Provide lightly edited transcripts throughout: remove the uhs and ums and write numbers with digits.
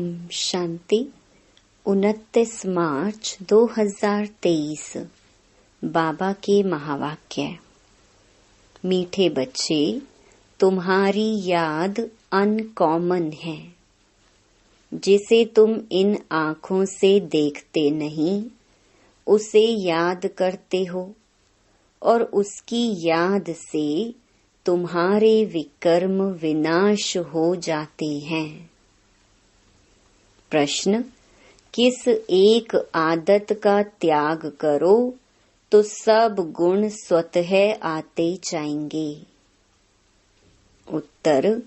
ओम शांति। 29 मार्च 2023 बाबा के महावाक्य। मीठे बच्चे, तुम्हारी याद अनकॉमन है। जिसे तुम इन आँखों से देखते नहीं, उसे याद करते हो और उसकी याद से तुम्हारे विकर्म विनाश हो जाते हैं। प्रश्न: किस एक आदत का त्याग करो तो सब गुण स्वतः आते जाएंगे? उत्तर: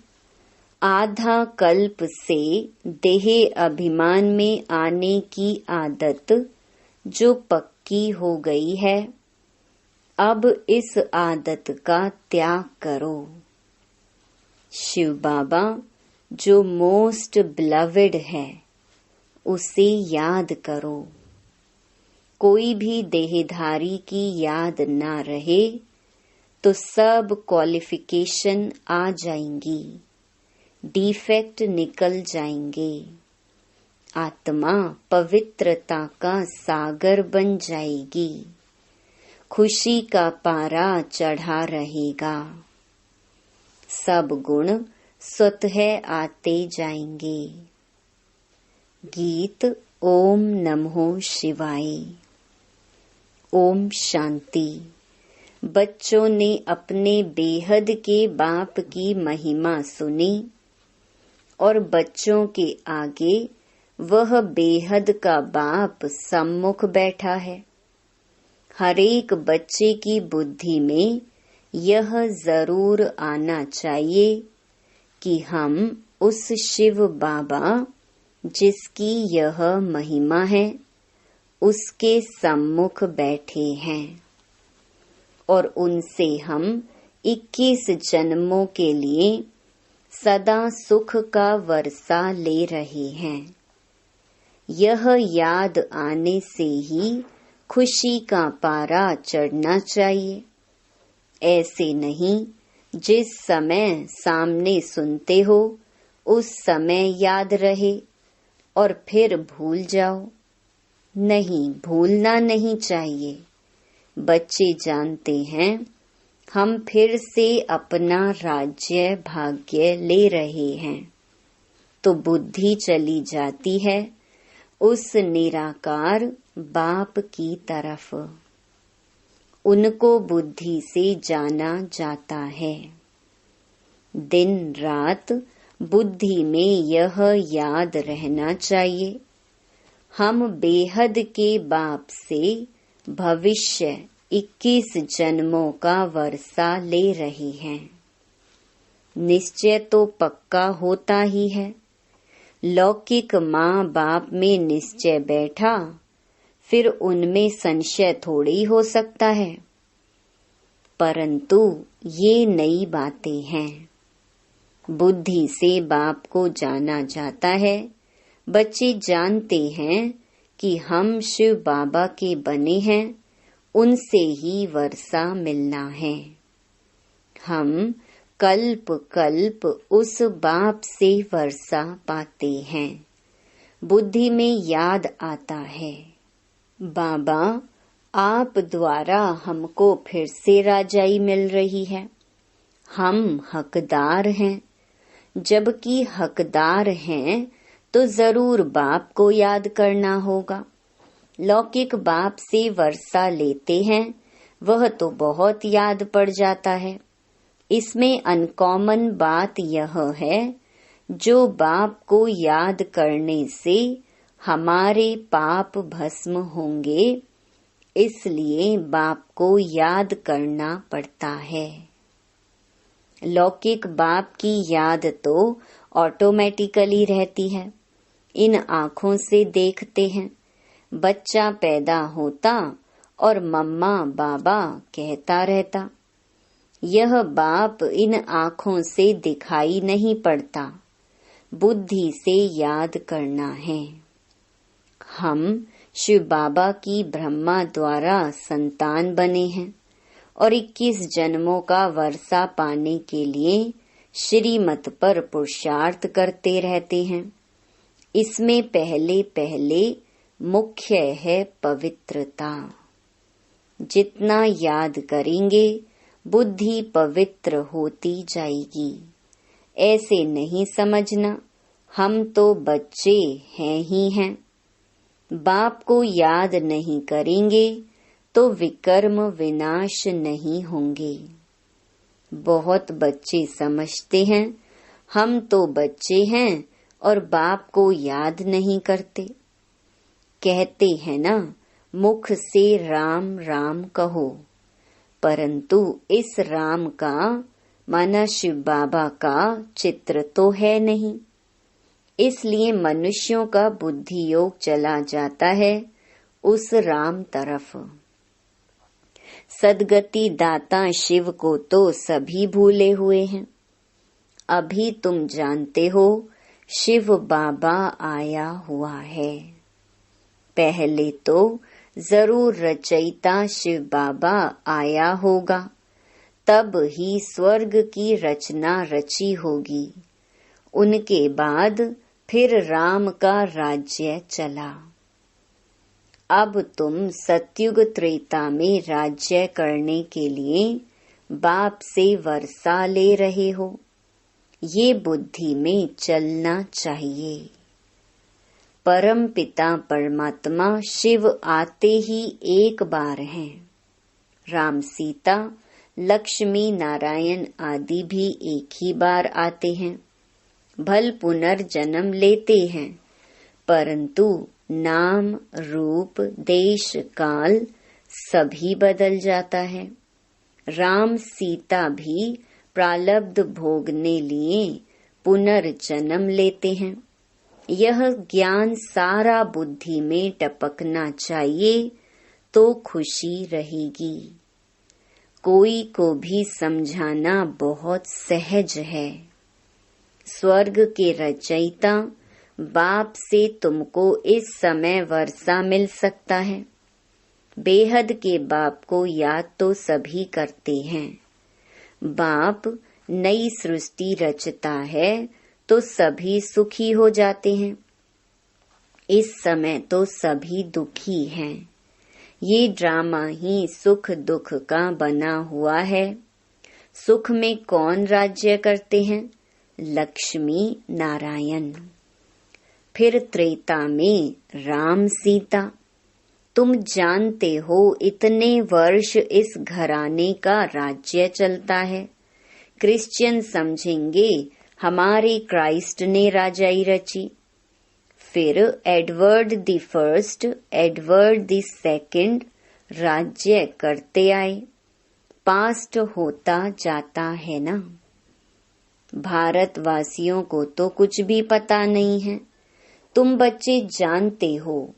आधा कल्प से देह अभिमान में आने की आदत जो पक्की हो गई है, अब इस आदत का त्याग करो। शिव बाबा जो मोस्ट बिलवेड है, उसे याद करो। कोई भी देहधारी की याद ना रहे तो सब क्वालिफिकेशन आ जाएंगी, डिफेक्ट निकल जाएंगे। आत्मा पवित्रता का सागर बन जाएगी, खुशी का पारा चढ़ा रहेगा। सब गुण स्वतः आते जाएंगे। गीत ओम नमो शिवाय। ओम शांति। बच्चों ने अपने बेहद के बाप की महिमा सुनी और बच्चों के आगे वह बेहद का बाप सम्मुख बैठा है। हर एक बच्चे की बुद्धि में यह जरूर आना चाहिए कि हम उस शिव बाबा जिसकी यह महिमा है, उसके सम्मुख बैठे हैं और उनसे हम 21 जन्मों के लिए सदा सुख का वर्षा ले रहे हैं। यह याद आने से ही खुशी का पारा चढ़ना चाहिए। ऐसे नहीं जिस समय सामने सुनते हो उस समय याद रहे और फिर भूल जाओ। नहीं, भूलना नहीं चाहिए। बच्चे जानते हैं हम फिर से अपना राज्य भाग्य ले रहे हैं, तो बुद्धि चली जाती है उस निराकार बाप की तरफ। उनको बुद्धि से जाना जाता है। दिन रात बुद्धि में यह याद रहना चाहिए, हम बेहद के बाप से भविष्य 21 जन्मों का वर्षा ले रहे हैं। निश्चय तो पक्का होता ही है। लौकिक माँ बाप में निश्चय बैठा, फिर उनमें संशय थोड़ी हो सकता है। परंतु ये नई बातें हैं। बुद्धि से बाप को जाना जाता है। बच्चे जानते हैं कि हम शिव बाबा के बने हैं, उनसे ही वर्षा मिलना है। हम कल्प कल्प उस बाप से वर्षा पाते हैं। बुद्धि में याद आता है, बाबा आप द्वारा हमको फिर से राजाई मिल रही है, हम हकदार हैं। जबकि हकदार हैं तो जरूर बाप को याद करना होगा। लौकिक बाप से वर्षा लेते हैं, वह तो बहुत याद पड़ जाता है। इसमें अनकॉमन बात यह है, जो बाप को याद करने से हमारे पाप भस्म होंगे, इसलिए बाप को याद करना पड़ता है। लौकिक बाप की याद तो ऑटोमेटिकली रहती है। इन आँखों से देखते हैं। बच्चा पैदा होता और मम्मा बाबा कहता रहता। यह बाप इन आँखों से दिखाई नहीं पड़ता, बुद्धि से याद करना है। हम शिव बाबा की ब्रह्मा द्वारा संतान बने हैं और 21 जन्मों का वर्षा पाने के लिए श्रीमत पर पुरुषार्थ करते रहते हैं। इसमें पहले पहले मुख्य है पवित्रता। जितना याद करेंगे बुद्धि पवित्र होती जाएगी। ऐसे नहीं समझना हम तो बच्चे हैं ही हैं। बाप को याद नहीं करेंगे तो विकर्म विनाश नहीं होंगे। बहुत बच्चे समझते हैं हम तो बच्चे हैं और बाप को याद नहीं करते। कहते हैं ना, मुख से राम राम कहो, परंतु इस राम का माना शिव बाबा का चित्र तो है नहीं। इसलिए मनुष्यों का बुद्धि योग चला जाता है उस राम तरफ। सदगति दाता शिव को तो सभी भूले हुए हैं। अभी तुम जानते हो शिव बाबा आया हुआ है। पहले तो जरूर रचयिता शिव बाबा आया होगा, तब ही स्वर्ग की रचना रची होगी। उनके बाद फिर राम का राज्य चला। अब तुम सतयुग त्रेता में राज्य करने के लिए बाप से वर्षा ले रहे हो। ये बुद्धि में चलना चाहिए। परम पिता परमात्मा शिव आते ही एक बार हैं। राम सीता लक्ष्मी नारायण आदि भी एक ही बार आते हैं। भल पुनर्जन्म लेते हैं, परंतु नाम रूप देश काल सभी बदल जाता है। राम सीता भी प्रारब्ध भोगने लिए पुनर्जन्म लेते हैं। यह ज्ञान सारा बुद्धि में टपकना चाहिए तो खुशी रहेगी। कोई को भी समझाना बहुत सहज है। स्वर्ग के रचयिता बाप से तुमको इस समय वर्षा मिल सकता है। बेहद के बाप को याद तो सभी करते हैं। बाप नई सृष्टि रचता है तो सभी सुखी हो जाते हैं। इस समय तो सभी दुखी हैं। ये ड्रामा ही सुख दुख का बना हुआ है। सुख में कौन राज्य करते हैं? लक्ष्मी नारायण। फिर त्रेता में राम सीता। तुम जानते हो इतने वर्ष इस घराने का राज्य चलता है। क्रिश्चियन समझेंगे हमारे क्राइस्ट ने राजाई रची। फिर Edward the first, Edward the second राज्य करते आए। पास्ट होता जाता है ना। भारतवासियों को तो कुछ भी पता नहीं है। तुम बच्चे जानते हो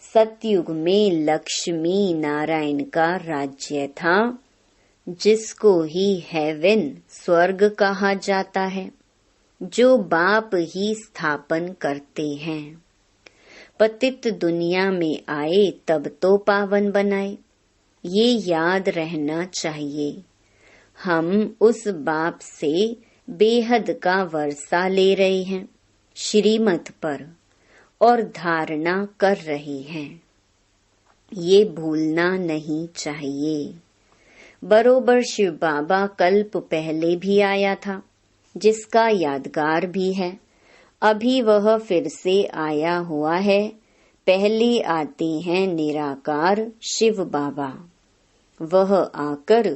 सतयुग में लक्ष्मी नारायण का राज्य था, जिसको ही हेवन स्वर्ग कहा जाता है, जो बाप ही स्थापन करते हैं। पतित दुनिया में आए तब तो पावन बनाए, ये याद रहना चाहिए। हम उस बाप से बेहद का वर्षा ले रहे हैं श्रीमत पर और धारणा कर रहे हैं। ये भूलना नहीं चाहिए। बरोबर शिव बाबा कल्प पहले भी आया था, जिसका यादगार भी है। अभी वह फिर से आया हुआ है। पहले आते हैं निराकार शिव बाबा। वह आकर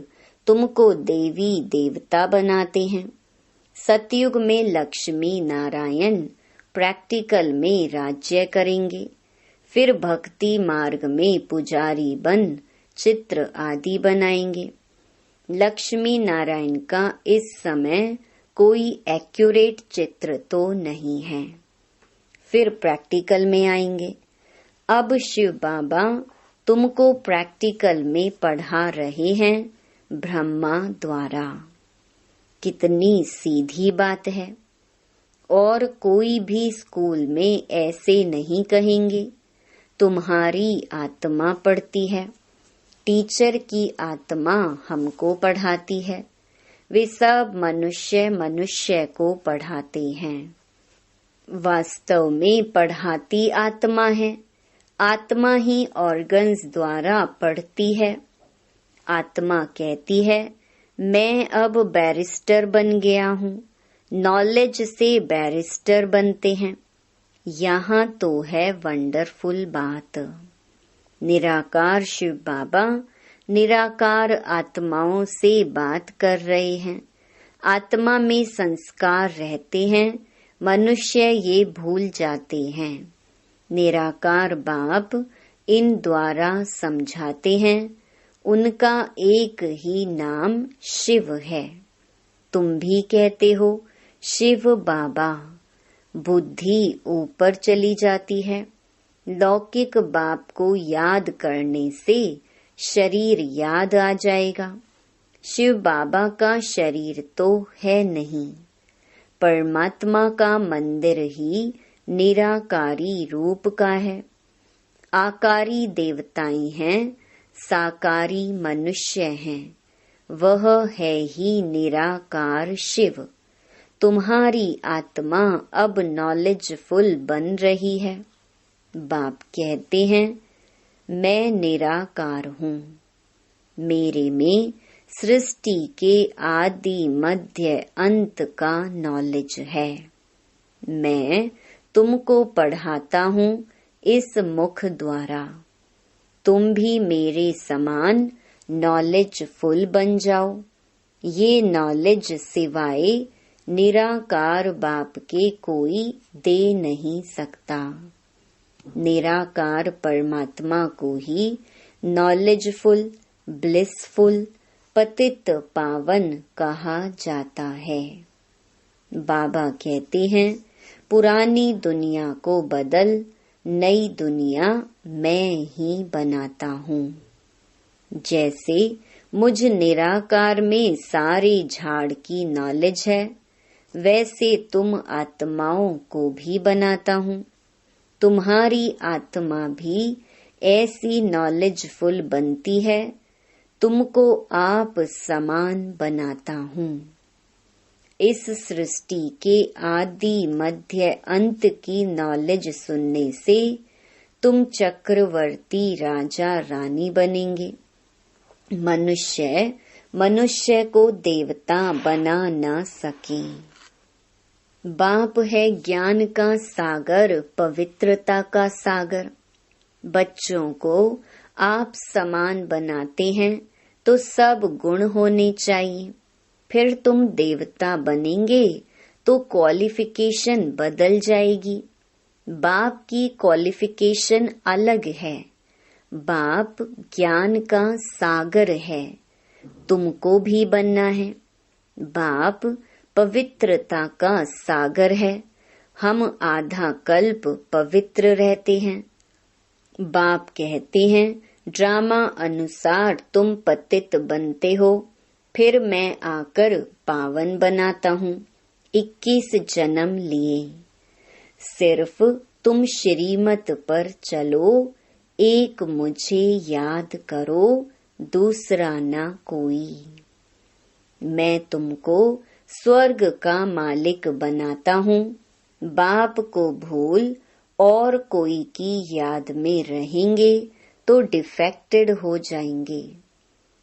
तुमको देवी देवता बनाते हैं। सतयुग में लक्ष्मी नारायण प्रैक्टिकल में राज्य करेंगे। फिर भक्ति मार्ग में पुजारी बन चित्र आदि बनाएंगे। लक्ष्मी नारायण का इस समय कोई एक्यूरेट चित्र तो नहीं है। फिर प्रैक्टिकल में आएंगे। अब शिव बाबा तुमको प्रैक्टिकल में पढ़ा रहे हैं ब्रह्मा द्वारा। कितनी सीधी बात है। और कोई भी स्कूल में ऐसे नहीं कहेंगे तुम्हारी आत्मा पढ़ती है, टीचर की आत्मा हमको पढ़ाती है। वे सब मनुष्य मनुष्य को पढ़ाते हैं। वास्तव में पढ़ाती आत्मा है। आत्मा ही ऑर्गन्स द्वारा पढ़ती है। आत्मा कहती है, मैं अब बैरिस्टर बन गया हूँ। नॉलेज से बैरिस्टर बनते हैं। यहाँ तो है वंडरफुल बात। निराकार शिव बाबा निराकार आत्माओं से बात कर रहे हैं। आत्मा में संस्कार रहते हैं, मनुष्य ये भूल जाते हैं। निराकार बाप इन द्वारा समझाते हैं। उनका एक ही नाम शिव है। तुम भी कहते हो शिव बाबा। बुद्धि ऊपर चली जाती है। लौकिक बाप को याद करने से शरीर याद आ जाएगा। शिव बाबा का शरीर तो है नहीं। परमात्मा का मंदिर ही निराकारी रूप का है। आकारी देवताएं हैं, साकारी मनुष्य हैं। वह है ही निराकार शिव। तुम्हारी आत्मा अब नॉलेजफुल बन रही है। बाप कहते हैं, मैं निराकार हूँ। मेरे में सृष्टि के आदि मध्य अंत का नॉलेज है। मैं तुमको पढ़ाता हूँ इस मुख द्वारा। तुम भी मेरे समान नॉलेजफुल बन जाओ। ये नॉलेज सिवाय निराकार बाप के कोई दे नहीं सकता। निराकार परमात्मा को ही नॉलेजफुल, ब्लिसफुल, पतित पावन कहा जाता है। बाबा कहते हैं, पुरानी दुनिया को बदल नई दुनिया मैं ही बनाता हूँ। जैसे मुझ निराकार में सारे झाड़ की नॉलेज है, वैसे तुम आत्माओं को भी बनाता हूँ। तुम्हारी आत्मा भी ऐसी नॉलेजफुल बनती है। तुमको आप समान बनाता हूँ। इस सृष्टि के आदि मध्य अंत की नॉलेज सुनने से तुम चक्रवर्ती राजा रानी बनेंगे। मनुष्य को देवता बना न सके। बाप है ज्ञान का सागर, पवित्रता का सागर। बच्चों को आप समान बनाते हैं तो सब गुण होने चाहिए। फिर तुम देवता बनेंगे तो क्वालिफिकेशन बदल जाएगी। बाप की क्वालिफिकेशन अलग है। बाप ज्ञान का सागर है। तुमको भी बनना है। बाप पवित्रता का सागर है। हम आधा कल्प पवित्र रहते हैं। बाप कहते हैं, ड्रामा अनुसार तुम पतित बनते हो, फिर मैं आकर पावन बनाता हूँ। 21 जन्म लिए। सिर्फ तुम श्रीमत पर चलो, एक मुझे याद करो, दूसरा ना कोई। मैं तुमको स्वर्ग का मालिक बनाता हूँ। बाप को भूल और कोई की याद में रहेंगे तो डिफेक्टेड हो जाएंगे।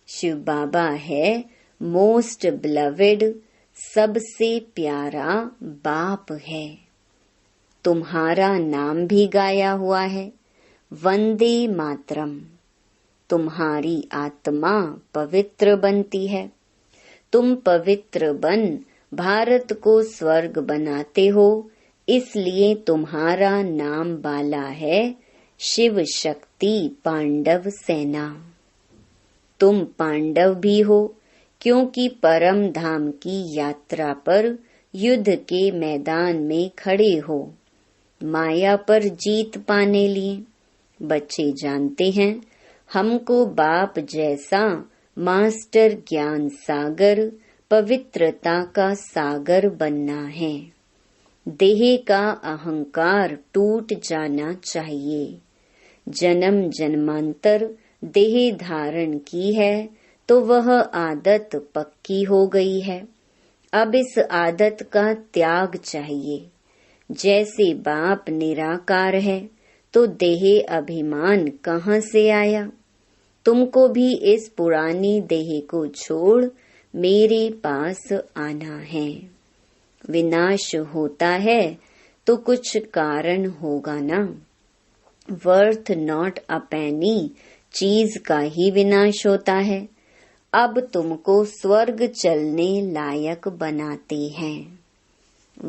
शिव बाबा है मोस्ट बिलवेड, सबसे प्यारा बाप है। तुम्हारा नाम भी गाया हुआ है, वंदे मातरम। तुम्हारी आत्मा पवित्र बनती है। तुम पवित्र बन भारत को स्वर्ग बनाते हो, इसलिए तुम्हारा नाम बाला है शिव शक्ति पांडव सेना। तुम पांडव भी हो, क्योंकि परम धाम की यात्रा पर युद्ध के मैदान में खड़े हो, माया पर जीत पाने लिए। बच्चे जानते हैं, हमको बाप जैसा मास्टर ज्ञान सागर, पवित्रता का सागर बनना है। देह का अहंकार टूट जाना चाहिए। जन्म जन्मांतर देह धारण की है तो वह आदत पक्की हो गई है। अब इस आदत का त्याग चाहिए। जैसे बाप निराकार है तो देह अभिमान कहाँ से आया। तुमको भी इस पुरानी देह को छोड़ मेरे पास आना है। विनाश होता है तो कुछ कारण होगा ना। वर्थ नॉट अ पेनी चीज का ही विनाश होता है। अब तुमको स्वर्ग चलने लायक बनाते हैं।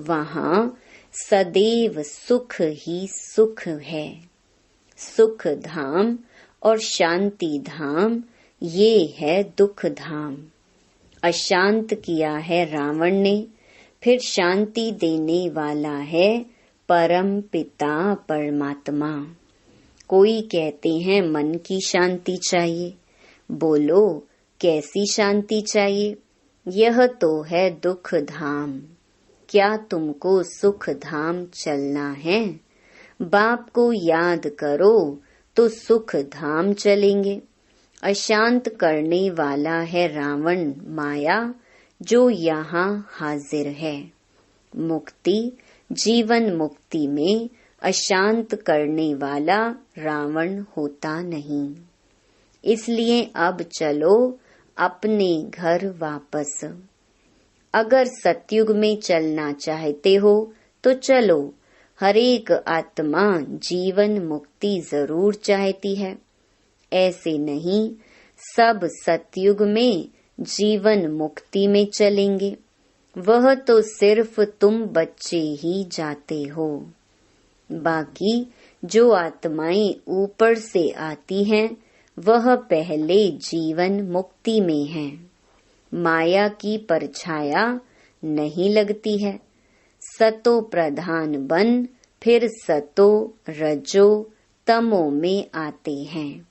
वहाँ सदैव सुख ही सुख है। सुख धाम और शांति धाम ये है दुख धाम। अशांत किया है रावण ने, फिर शांति देने वाला है परम पिता परमात्मा। कोई कहते हैं मन की शांति चाहिए। बोलो कैसी शांति चाहिए। यह तो है दुख धाम। क्या तुमको सुख धाम चलना है? बाप को याद करो तो सुख धाम चलेंगे। अशांत करने वाला है रावण माया जो यहाँ हाजिर है। मुक्ति जीवन मुक्ति में अशांत करने वाला रावण होता नहीं। इसलिए अब चलो अपने घर वापस। अगर सतयुग में चलना चाहते हो तो चलो। हर एक आत्मा जीवन मुक्ति जरूर चाहती है। ऐसे नहीं सब सतयुग में जीवन मुक्ति में चलेंगे। वह तो सिर्फ तुम बच्चे ही जाते हो। बाकी जो आत्माएं ऊपर से आती हैं वह पहले जीवन मुक्ति में हैं। माया की परछाया नहीं लगती है। सतो प्रधान बन फिर सतो रजो तमो में आते हैं।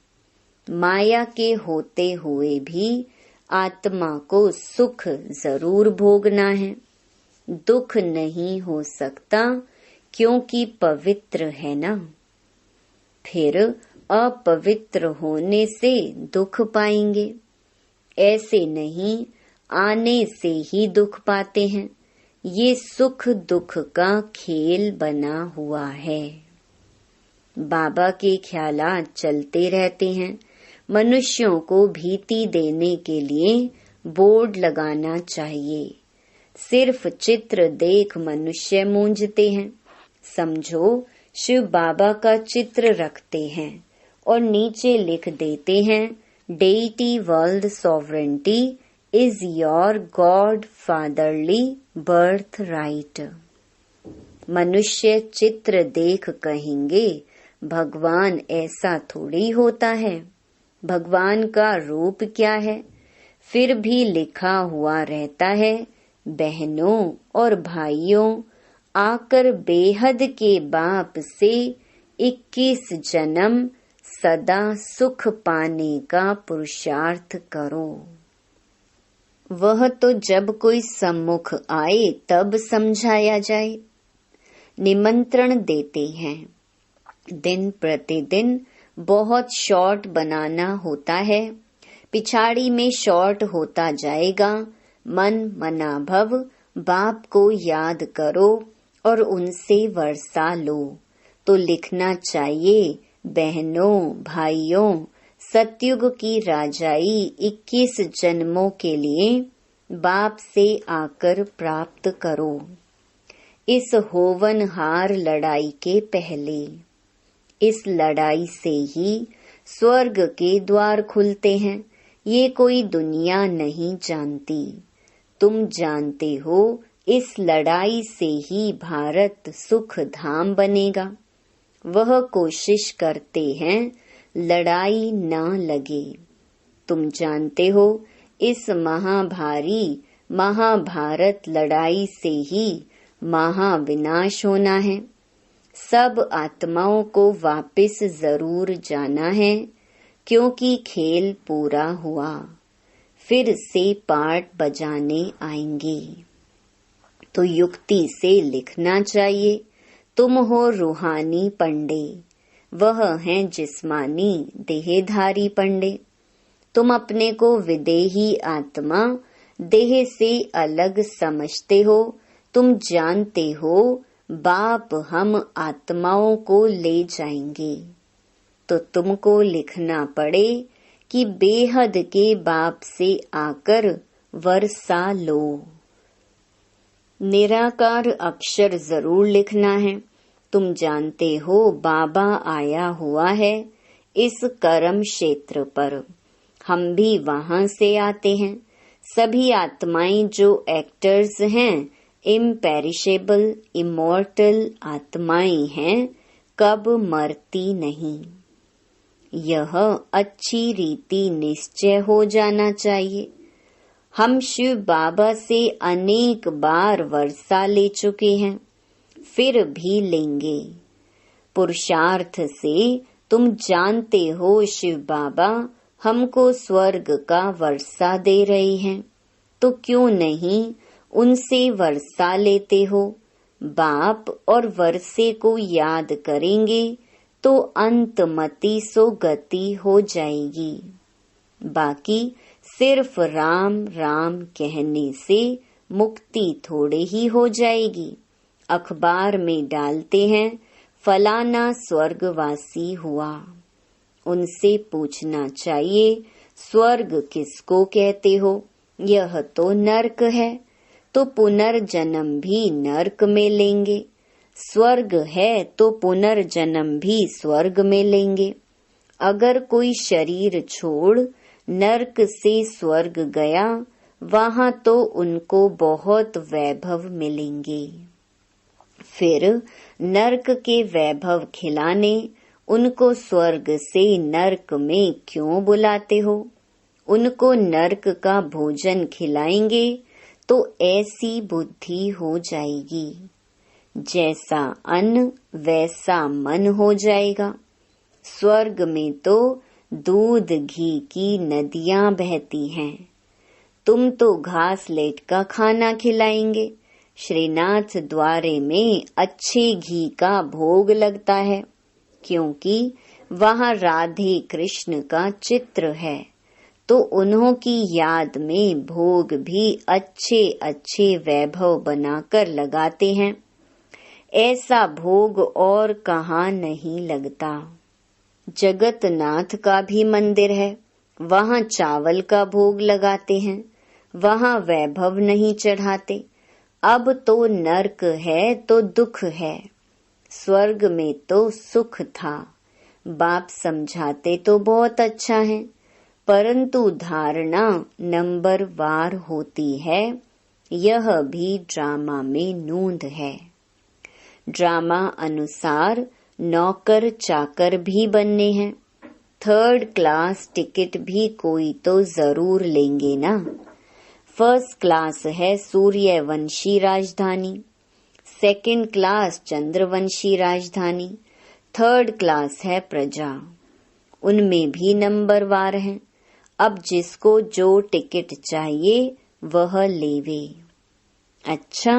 माया के होते हुए भी आत्मा को सुख जरूर भोगना है। दुख नहीं हो सकता क्योंकि पवित्र है ना। फिर अपवित्र होने से दुख पाएंगे। ऐसे नहीं आने से ही दुख पाते हैं। ये सुख दुख का खेल बना हुआ है। बाबा के ख्यालात चलते रहते हैं। मनुष्यों को भीति देने के लिए बोर्ड लगाना चाहिए। सिर्फ चित्र देख मनुष्य मूंझते हैं। समझो शिव बाबा का चित्र रखते हैं और नीचे लिख देते हैं deity world sovereignty is your God fatherly birth right. मनुष्य चित्र देख कहेंगे भगवान ऐसा थोड़ी होता है। भगवान का रूप क्या है? फिर भी लिखा हुआ रहता है बहनों और भाइयों आकर बेहद के बाप से 21 जन्म सदा सुख पाने का पुरुषार्थ करो। वह तो जब कोई सम्मुख आए तब समझाया जाए। निमंत्रण देते हैं। दिन प्रतिदिन बहुत शॉर्ट बनाना होता है। पिछाड़ी में शॉर्ट होता जाएगा। मन मना भव बाप को याद करो और उनसे वर्षा लो। तो लिखना चाहिए बहनों भाइयों सतयुग की राजाई 21 जन्मों के लिए बाप से आकर प्राप्त करो। इस होवनहार लड़ाई के पहले इस लड़ाई से ही स्वर्ग के द्वार खुलते हैं। ये कोई दुनिया नहीं जानती। तुम जानते हो इस लड़ाई से ही भारत सुख धाम बनेगा। वह कोशिश करते हैं लड़ाई न लगे। तुम जानते हो इस महाभारी महाभारत लड़ाई से ही महाविनाश होना है। सब आत्माओं को वापस जरूर जाना है क्योंकि खेल पूरा हुआ। फिर से पार्ट बजाने आएंगे। तो युक्ति से लिखना चाहिए तुम हो रूहानी पंडे, वह हैं जिस्मानी देहधारी पंडे। तुम अपने को विदेही आत्मा देह से अलग समझते हो। तुम जानते हो बाप हम आत्माओं को ले जाएंगे, तो तुमको लिखना पड़े कि बेहद के बाप से आकर वर्षा लो। निराकार अक्षर जरूर लिखना है। तुम जानते हो बाबा आया हुआ है इस कर्म क्षेत्र पर, हम भी वहां से आते हैं। सभी आत्माएं जो एक्टर्स हैं, इम्पेरिशेबल इमॉर्टल आत्माएं हैं, कब मरती नहीं। यह अच्छी रीति निश्चय हो जाना चाहिए। हम शिव बाबा से अनेक बार वर्षा ले चुके हैं, फिर भी लेंगे। पुरुषार्थ से तुम जानते हो शिव बाबा हमको स्वर्ग का वर्षा दे रहे हैं, तो क्यों नहीं उनसे वर्षा लेते हो। बाप और वर्षे को याद करेंगे तो अंतमति सो गति हो जाएगी। बाकी सिर्फ राम राम कहने से मुक्ति थोड़े ही हो जाएगी। अखबार में डालते हैं फलाना स्वर्गवासी हुआ। उनसे पूछना चाहिए स्वर्ग किसको कहते हो। यह तो नर्क है, तो पुनर्जन्म भी नर्क में लेंगे। स्वर्ग है तो पुनर्जन्म भी स्वर्ग में लेंगे। अगर कोई शरीर छोड़ नर्क से स्वर्ग गया, वहां तो उनको बहुत वैभव मिलेंगे। फिर नर्क के वैभव खिलाने उनको स्वर्ग से नर्क में क्यों बुलाते हो। उनको नर्क का भोजन खिलाएंगे तो ऐसी बुद्धि हो जाएगी। जैसा अन्न वैसा मन हो जाएगा। स्वर्ग में तो दूध घी की नदियां बहती हैं। तुम तो घास लेट का खाना खिलाएंगे। श्रीनाथ द्वारे में अच्छे घी का भोग लगता है, क्योंकि वहाँ राधे कृष्ण का चित्र है, तो उन्हों की याद में भोग भी अच्छे अच्छे वैभव बनाकर लगाते हैं। ऐसा भोग और कहाँ नहीं लगता। जगतनाथ का भी मंदिर है, वहाँ चावल का भोग लगाते हैं, वहाँ वैभव नहीं चढ़ाते। अब तो नर्क है तो दुख है, स्वर्ग में तो सुख था। बाप समझाते तो बहुत अच्छा है, परंतु धारणा नंबर वार होती है। यह भी ड्रामा में नूंद है। ड्रामा अनुसार नौकर चाकर भी बनने हैं। 3rd क्लास टिकट भी कोई तो जरूर लेंगे ना। 1st क्लास है सूर्यवंशी राजधानी, 2nd क्लास चंद्रवंशी राजधानी, 3rd क्लास है प्रजा। उनमें भी नंबर वार हैं। अब जिसको जो टिकट चाहिए वह लेवे। अच्छा,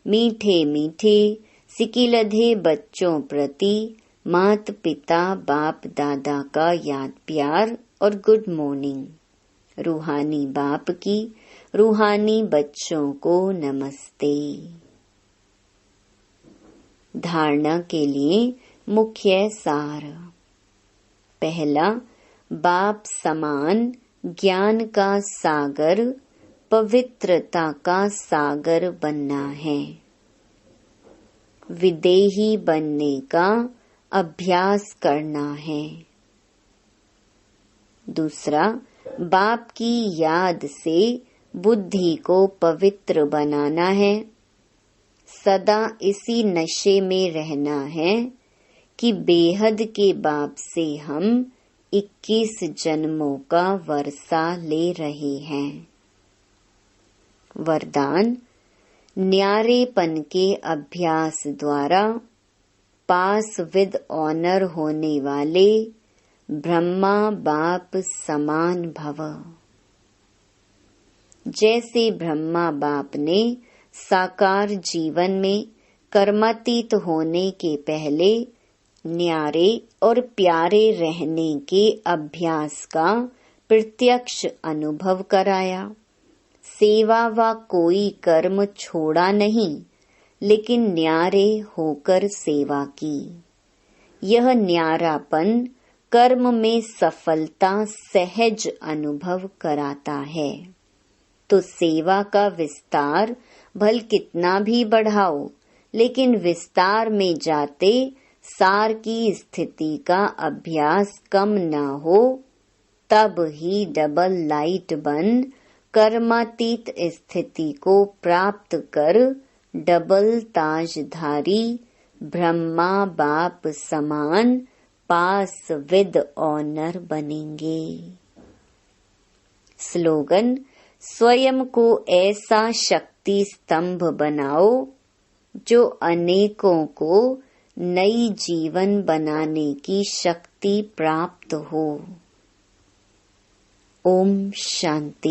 मीठे मीठे सिकिलधे बच्चों प्रति मात पिता बाप दादा का याद प्यार और गुड मॉर्निंग। रूहानी बाप की रूहानी बच्चों को नमस्ते। धारणा के लिए मुख्य सार। पहला, बाप समान ज्ञान का सागर, पवित्रता का सागर बनना है। विदेही बनने का अभ्यास करना है। दूसरा, बाप की याद से बुद्धि को पवित्र बनाना है। सदा इसी नशे में रहना है कि बेहद के बाप से हम 21 जन्मों का वर्षा ले रहे हैं। वरदान, न्यारेपन के अभ्यास द्वारा पास विद ऑनर होने वाले ब्रह्मा बाप समान भव। जैसे ब्रह्मा बाप ने साकार जीवन में कर्मातीत होने के पहले न्यारे और प्यारे रहने के अभ्यास का प्रत्यक्ष अनुभव कराया। सेवा व कोई कर्म छोड़ा नहीं, लेकिन न्यारे होकर सेवा की। यह न्यारापन कर्म में सफलता सहज अनुभव कराता है। तो सेवा का विस्तार भल कितना भी बढ़ाओ, लेकिन विस्तार में जाते सार की स्थिति का अभ्यास कम न हो, तब ही डबल लाइट बन कर्मातीत स्थिति को प्राप्त कर डबल ताजधारी ब्रह्मा बाप समान पास विद ऑनर बनेंगे। स्लोगन: स्वयं को ऐसा शक्ति स्तंभ बनाओ जो अनेकों को नई जीवन बनाने की शक्ति प्राप्त हो। ओम शांति।